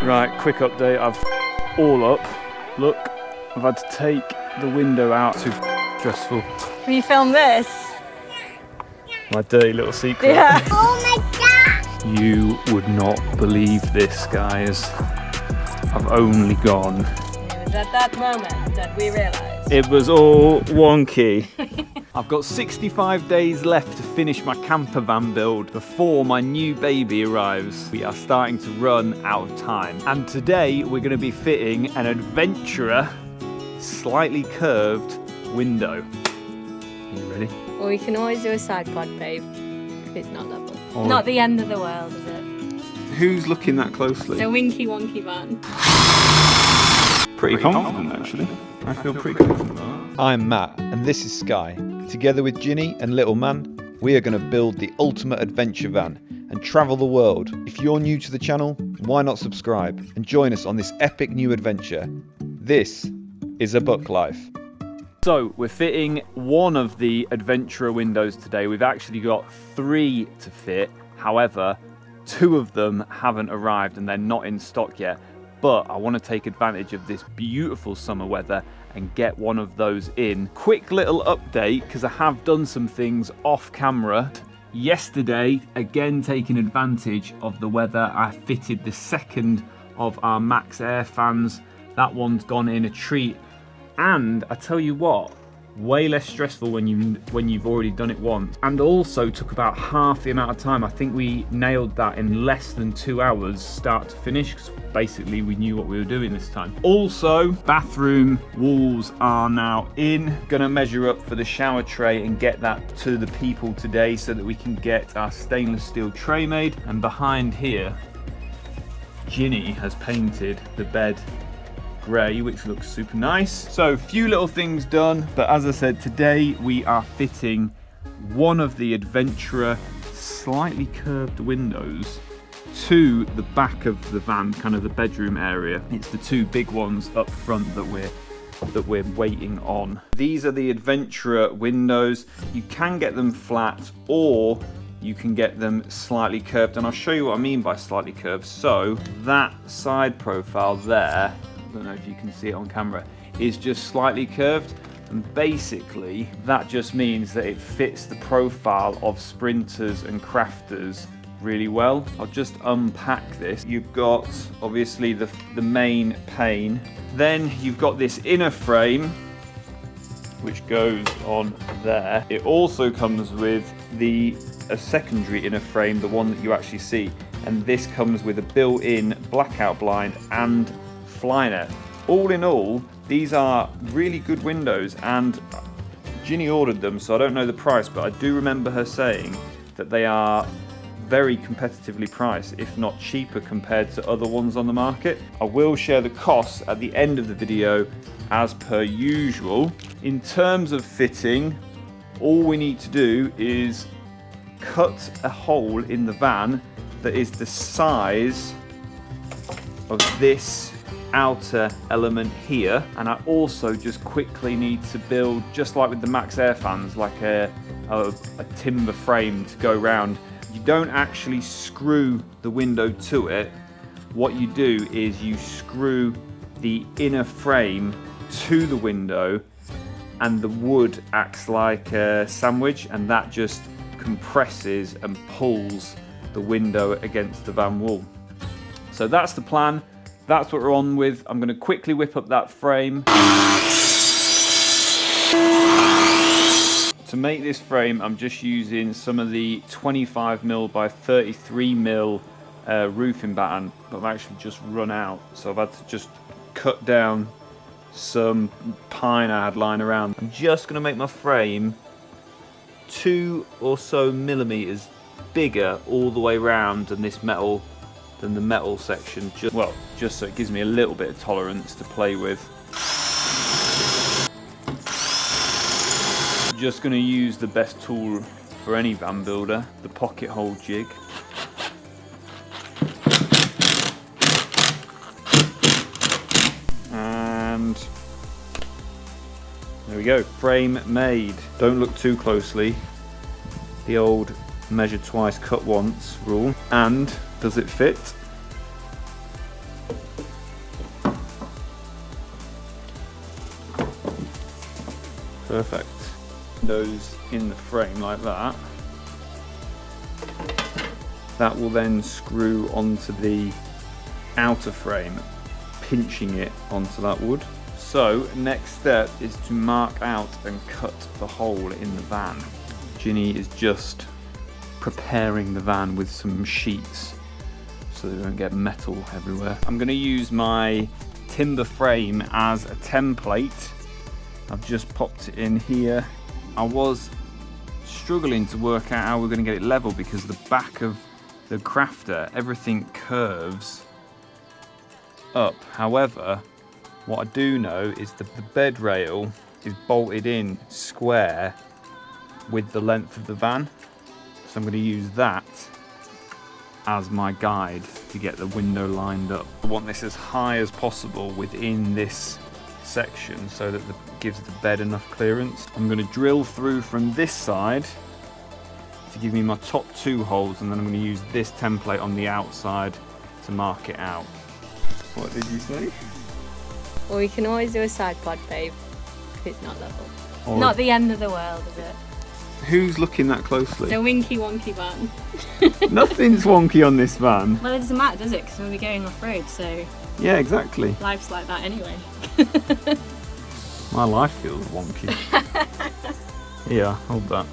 Right, quick update. I've all up. Look, I've had to take the window out. Too stressful. Can you film this? My dirty little secret. Yeah. Oh my god! You would not believe this, guys. I've only gone. It was at that moment that we realised. It was all wonky. I've got 65 days left to finish my camper van build before my new baby arrives. We are starting to run out of time. And today we're going to be fitting an adventurer, slightly curved window. Are you ready? Or we can always do a side pod, babe, if it's not level. Or- Not the end of the world, is it? Who's looking that closely? It's a winky wonky van. Pretty confident, actually. I feel pretty confident about that. I'm Matt, and this is Sky. Together with Ginny and Little Man, we are going to build the ultimate adventure van and travel the world. If you're new to the channel, why not subscribe and join us on this epic new adventure? This is a Buck Life. So we're fitting one of the adventurer windows today. We've actually got 3 to fit. However, 2 of them haven't arrived and they're not in stock yet. But I want to take advantage of this beautiful summer weather and get one of those in. Quick little update, because I have done some things off camera. Yesterday, again taking advantage of the weather, I fitted the second of our Max Air fans. That one's gone in a treat. And I tell you what, way less stressful when you've already done it once, and also took about half the amount of time. I think we nailed that in less than 2 hours start to finish, because basically we knew what we were doing this time. Also, bathroom walls are now in. Gonna measure up for the shower tray and get that to the people today so that we can get our stainless steel tray made. And behind here, Ginny has painted the bed grey, which looks super nice. So few little things done, but as I said, today we are fitting one of the adventurer slightly curved windows to the back of the van, kind of the bedroom area. It's the 2 big ones up front that we're waiting on. These are the adventurer windows. You can get them flat or you can get them slightly curved, and I'll show you what I mean by slightly curved. So that side profile there, I don't know if you can see it on camera, is just slightly curved, and basically that just means that it fits the profile of sprinters and crafters really well. I'll just unpack this. You've got obviously the main pane, then you've got this inner frame which goes on there. It also comes with a secondary inner frame, the one that you actually see, and this comes with a built-in blackout blind and Flynet. All in all, these are really good windows, and Ginny ordered them, so I don't know the price, but I do remember her saying that they are very competitively priced, if not cheaper compared to other ones on the market. I will share the costs at the end of the video as per usual. In terms of fitting, all we need to do is cut a hole in the van that is the size of this outer element here, and I also just quickly need to build, just like with the Max Air fans, like a timber frame to go round. You don't actually screw the window to it. What you do is you screw the inner frame to the window, and the wood acts like a sandwich, and that just compresses and pulls the window against the van wall. So that's the plan. That's what we're on with. I'm going to quickly whip up that frame. To make this frame, I'm just using some of the 25mm by 33mm roofing batten, but I've actually just run out. So I've had to just cut down some pine I had lying around. I'm just going to make my frame 2 or so millimeters bigger all the way around than the metal section, just so it gives me a little bit of tolerance to play with. Just going to use the best tool for any van builder, the pocket hole jig. And there we go, frame made. Don't look too closely. The old measure twice, cut once rule. And does it fit? Perfect. Windows in the frame like that. That will then screw onto the outer frame, pinching it onto that wood. So next step is to mark out and cut the hole in the van. Ginny is just preparing the van with some sheets so they don't get metal everywhere. I'm going to use my timber frame as a template. I've just popped it in here. I was struggling to work out how we're going to get it level because the back of the crafter, everything curves up. However, what I do know is that the bed rail is bolted in square with the length of the van. So I'm going to use that as my guide to get the window lined up. I want this as high as possible within this section so that it gives the bed enough clearance. I'm going to drill through from this side to give me my top 2 holes, and then I'm going to use this template on the outside to mark it out. What did you say? Well, we can always do a side pod, babe, if it's not level. Or Not the end of the world, is it? who's looking that closely? The winky wonky van. Nothing's wonky on this van. Well, it doesn't matter, does it? Because we'll be going off road, so Yeah, exactly. life's like that anyway. My life feels wonky. Yeah, hold that.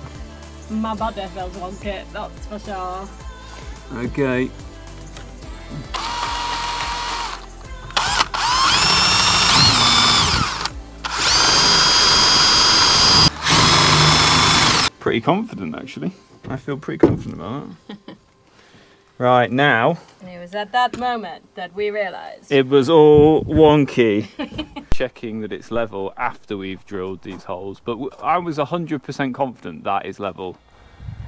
My body feels wonky, that's for sure. Okay. Pretty confident, actually. I feel pretty confident about that. Right, now, And it was at that moment that we realised. it was all wonky. Checking that it's level after we've drilled these holes, but I was 100% confident that is level.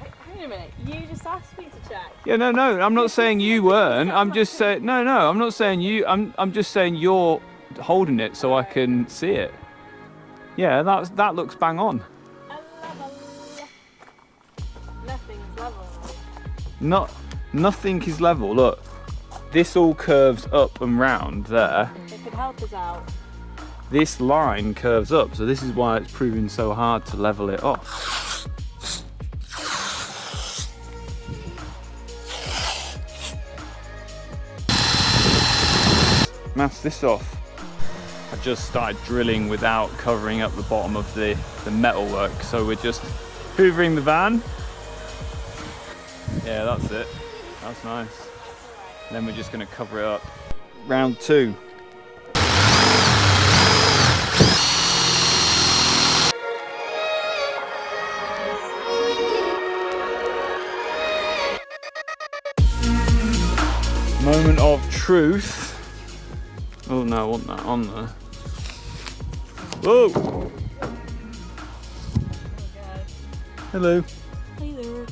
Hang a minute, you just asked me to check. Yeah, no, I'm not saying you weren't. I'm just saying, no, I'm not saying you. I'm just saying you're holding it so I can see it. Yeah, that looks bang on. Nothing's level. Nothing is level. Look, this all curves up and round there. It could help us out. This line curves up, so this is why it's proving so hard to level it off. Mask this off. I just started drilling without covering up the bottom of the metalwork, so we're just hoovering the van. Yeah, that's it. That's nice. Then we're just going to cover it up. Round 2. Moment of truth. Oh no, I want that on there. Whoa! Hello. Hello.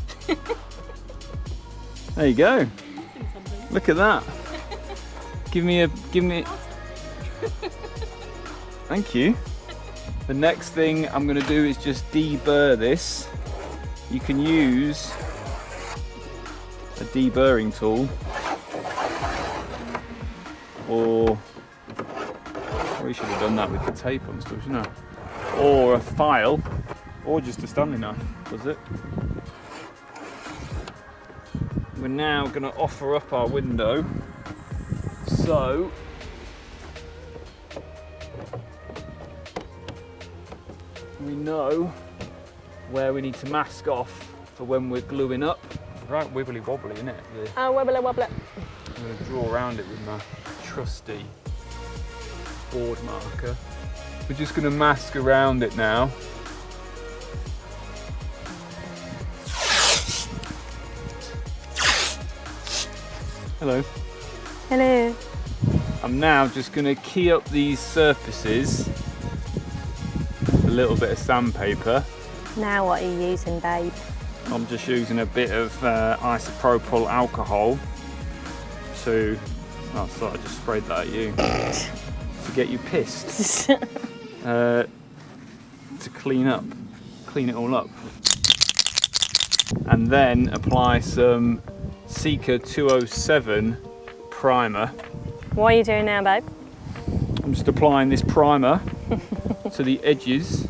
There you go. Look at that. Give me. Thank you. The next thing I'm going to do is just deburr this. You can use a deburring tool, or we should have done that with the tape on stuff, shouldn't I? Or a file, or just a Stanley knife. Does it? We're now going to offer up our window, so we know where we need to mask off for when we're gluing up. Right wibbly wobbly, isn't it? Oh, wobbly wobbly. I'm going to draw around it with my trusty board marker. We're just going to mask around it now. Hello. Hello. I'm now just going to key up these surfaces with a little bit of sandpaper. Now what are you using, babe? I'm just using a bit of isopropyl alcohol to, oh sorry, I just sprayed that at you, to get you pissed, to clean it all up. And then apply some Seeker 207 primer. What are you doing now, babe? I'm just applying this primer to the edges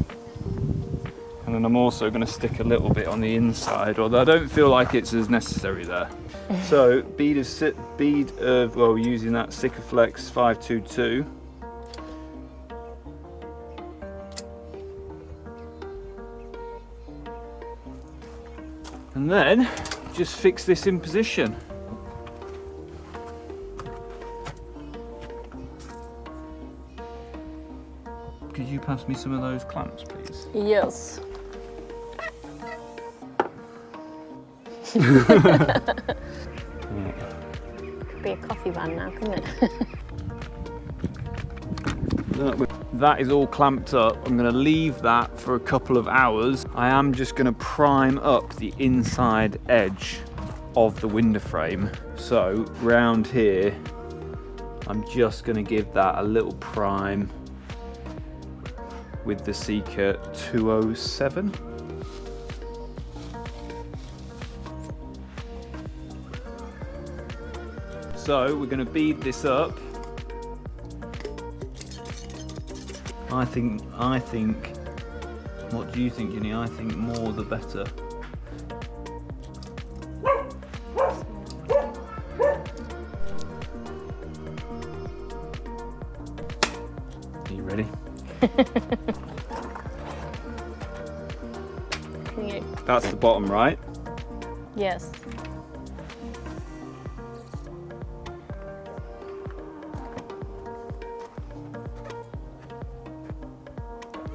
And then I'm also going to stick a little bit on the inside, although I don't feel like it's as necessary there. So using that Sikaflex 522. And then just fix this in position. Could you pass me some of those clamps, please? Yes. Could be a coffee van now, couldn't it? That is all clamped up. I'm going to leave that for a couple of hours. I am just going to prime up the inside edge of the window frame. So round here, I'm just going to give that a little prime with the Seeker 207. So we're going to bead this up. I think, what do you think, Ginny? I think more the better. Are you ready? That's the bottom, right? Yes.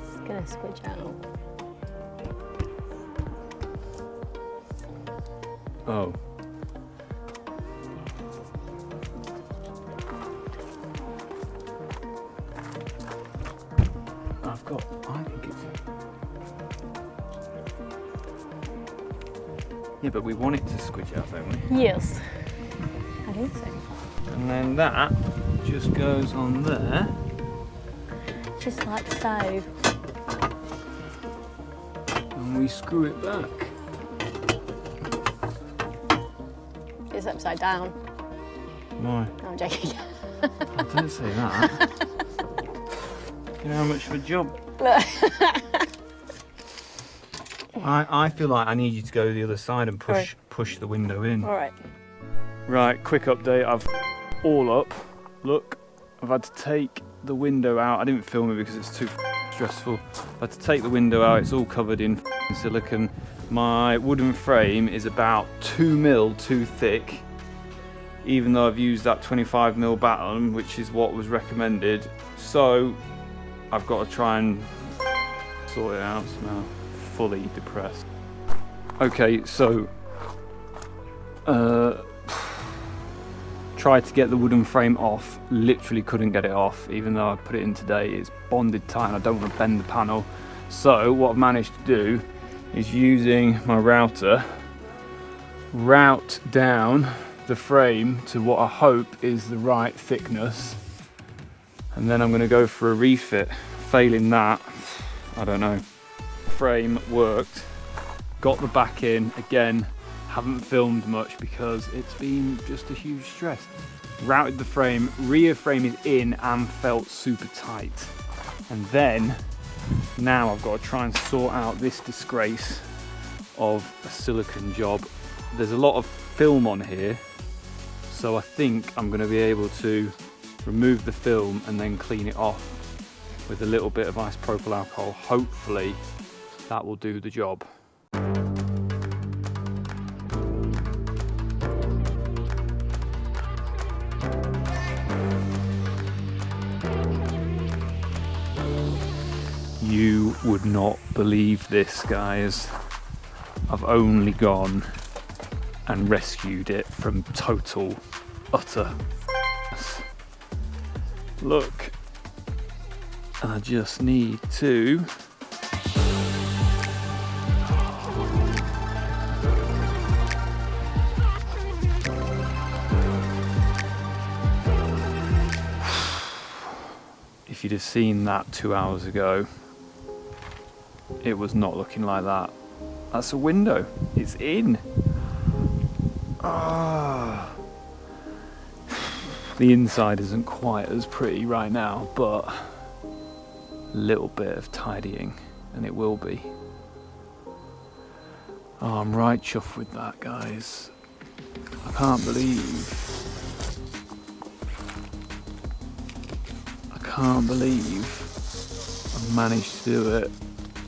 It's gonna squidge out. Oh. I think it's... Yeah, but we want it to squidge out, don't we? Yes. I think so. And then that just goes on there. Just like so. And we screw it back. It's upside down. Why? No, I'm joking. I don't say that. You know how much of a job? Look. I feel like I need you to go to the other side and push the window in. Alright. Right, quick update. I've all up. Look, I've had to take the window out. I didn't film it because it's too stressful. I had to take the window out. It's all covered in silicone. My wooden frame is about 2 mil too thick, even though I've used that 25 mil batten, which is what was recommended. So I've got to try and sort it out somehow. Fully depressed. Okay, so tried to get the wooden frame off, literally couldn't get it off, even though I put it in today. It's bonded tight and I don't want to bend the panel. So what I've managed to do is, using my router, route down the frame to what I hope is the right thickness, and then I'm going to go for a refit. Failing that, I don't know. Frame worked, got the back in again. Haven't filmed much because it's been just a huge stress. Routed the frame, rear frame is in and felt super tight. And then now I've got to try and sort out this disgrace of a silicone job. There's a lot of film on here, so I think I'm going to be able to remove the film and then clean it off with a little bit of isopropyl alcohol. Hopefully that will do the job. You would not believe this, guys. I've only gone and rescued it from total, utter look. I just need to if you'd have seen that 2 hours ago, it was not looking like that. That's a window. It's in. Ah. The inside isn't quite as pretty right now, but a little bit of tidying and it will be. Oh, I'm right chuffed with that, guys. I can't believe I've managed to do it.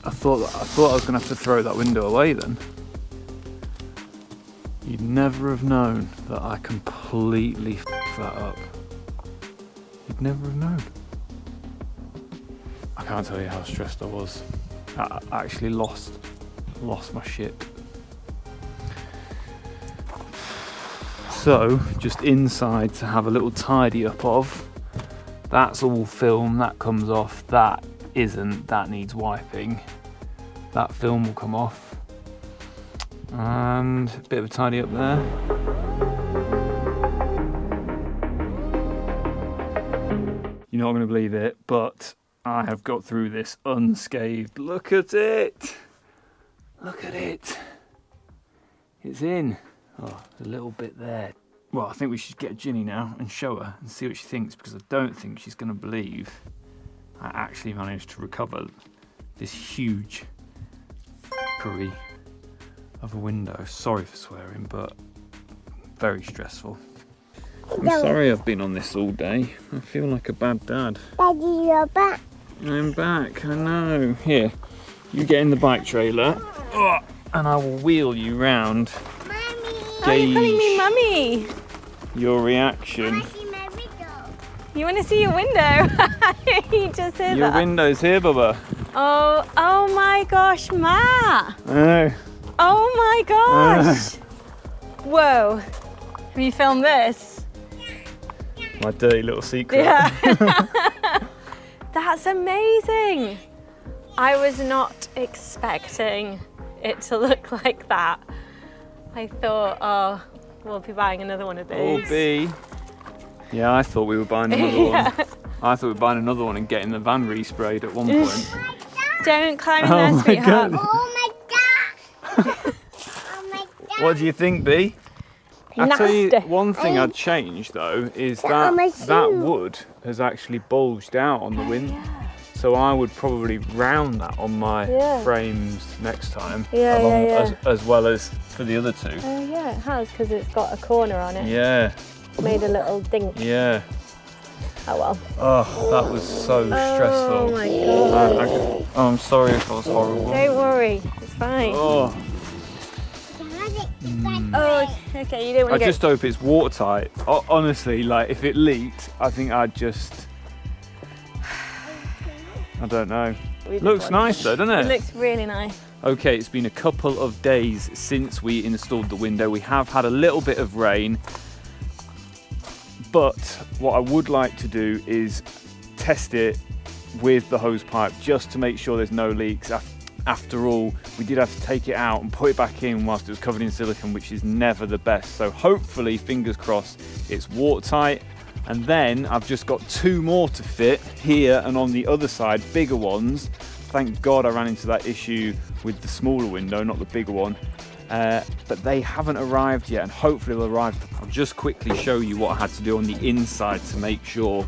I thought I was gonna have to throw that window away then. You'd never have known that I completely f***ed that up. You'd never have known. I can't tell you how stressed I was. I actually lost my shit. So, just inside to have a little tidy up of. That's all film, that comes off. That isn't, that needs wiping. That film will come off. And a bit of a tidy up there. You're not going to believe it, but I have got through this unscathed. Look at it! Look at it! It's in. Oh, there's a little bit there. Well, I think we should get Ginny now and show her and see what she thinks, because I don't think she's going to believe I actually managed to recover this huge f***ery of a window. Sorry for swearing, but very stressful. I'm sorry I've been on this all day. I feel like a bad dad. Daddy, you're back. I'm back, I know. Here, you get in the bike trailer, and I will wheel you round. Mommy. Oh, you're calling me mummy. Your reaction. I see my window. You want to see your window? You just heard Your that. window's here, Bubba. Oh my gosh, Matt. Oh. Oh my gosh. Whoa. Have you filmed this? My dirty little secret. Yeah. That's amazing. I was not expecting it to look like that. I thought, oh, we'll be buying another one of these. Oh, B. Yeah, I thought we were buying another one. I thought we were buying another one and getting the van resprayed at one point. Don't climb in Oh there, my sweetheart. God. Oh my god. Oh my god. What do you think, B? I tell you, Nasty. one thing I'd change though is on my that shoe. wood has actually bulged out on the wind. So I would probably round that on my frames next time, As well as for the other two. Oh yeah, it has, because it's got a corner on it. Yeah, Made a little dink. yeah. Oh well. Oh, that was so stressful. Oh my god. I'm sorry if I was horrible. Don't worry, it's fine. Oh, Oh, okay, you don't I want to go. just hope it's watertight. Honestly, like if it leaked, I think I'd just, I don't know. Looks nice though, doesn't It it? looks really nice. Okay, it's been a couple of days since we installed the window. We have had a little bit of rain, but what I would like to do is test it with the hose pipe just to make sure there's no leaks. After all, we did have to take it out and put it back in whilst it was covered in silicone, which is never the best. So hopefully, fingers crossed, it's watertight. And then I've just got two more to fit here and on the other side, bigger ones. Thank God I ran into that issue with the smaller window, not the bigger one. But they haven't arrived yet, and hopefully they'll arrive. I'll just quickly show you what I had to do on the inside to make sure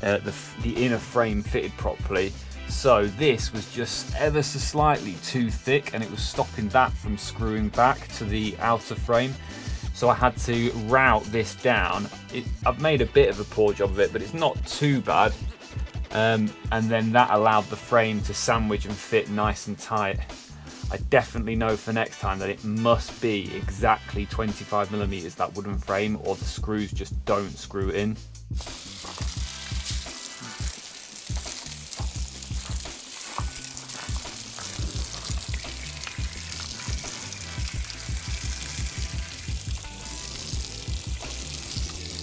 the inner frame fitted properly. So this was just ever so slightly too thick, and it was stopping that from screwing back to the outer frame. So I had to route this down. I've made a bit of a poor job of it, but it's not too bad. And then that allowed the frame to sandwich and fit nice and tight. I definitely know for next time that it must be exactly 25mm, that wooden frame, or the screws just don't screw it in.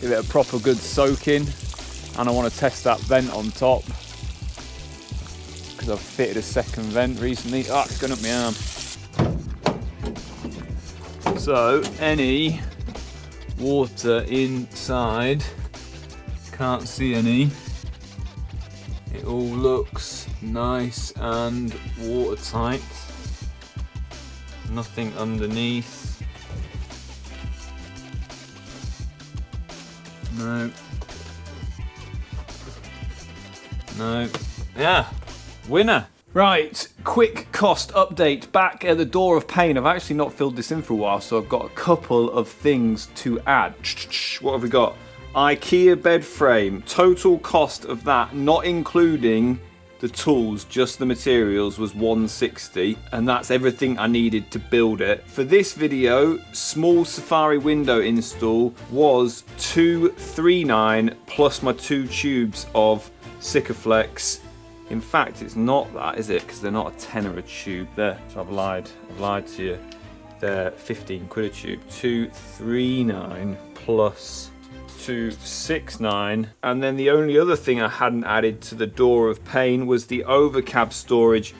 Give it a proper good soaking, and I want to test that vent on top because I've fitted a second vent recently. Ah, it's going up my arm. So any water inside, can't see any. It all looks nice and watertight. Nothing underneath. No. No. Yeah. Winner. Right, quick cost update back at the Door of Pain. I've actually not filled this in for a while, so I've got a couple of things to add. What have we got? IKEA bed frame. Total cost of that, not including the tools, just the materials, was $160, and that's everything I needed to build it. For this video, small Safari window install was $239 plus my 2 tubes of Sikaflex. In fact, it's not that, is it? Because they're not a tenner a tube. There, so I've lied to you. They're 15 quid a tube. 239 plus 269. And then the only other thing I hadn't added to the Door of Pain was the overcab storage,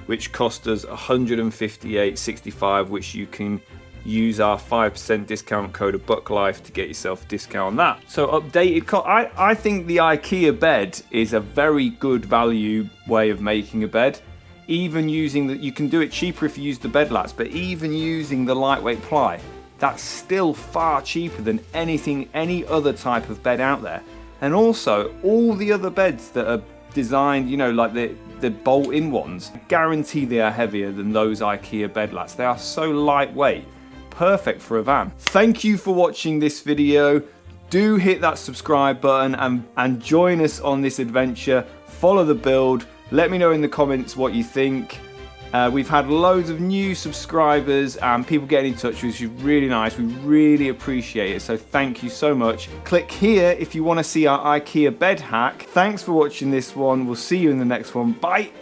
which cost us $158.65, which you can use our 5% discount code of BuckLife to get yourself a discount on that. So updated cost. I think the IKEA bed is a very good value way of making a bed. Even using you can do it cheaper if you use the bed lats, but even using the lightweight ply, that's still far cheaper than any other type of bed out there. And also all the other beds that are designed, you know, like the bolt-in ones, I guarantee they are heavier than those IKEA bed lats. They are so lightweight. Perfect for a van. Thank you for watching this video. Do hit that subscribe button and join us on this adventure. Follow the build. Let me know in the comments what you think. We've had loads of new subscribers and people getting in touch, which is really nice. We really appreciate it. So thank you so much. Click here if you want to see our IKEA bed hack. Thanks for watching this one. We'll see you in the next one. Bye.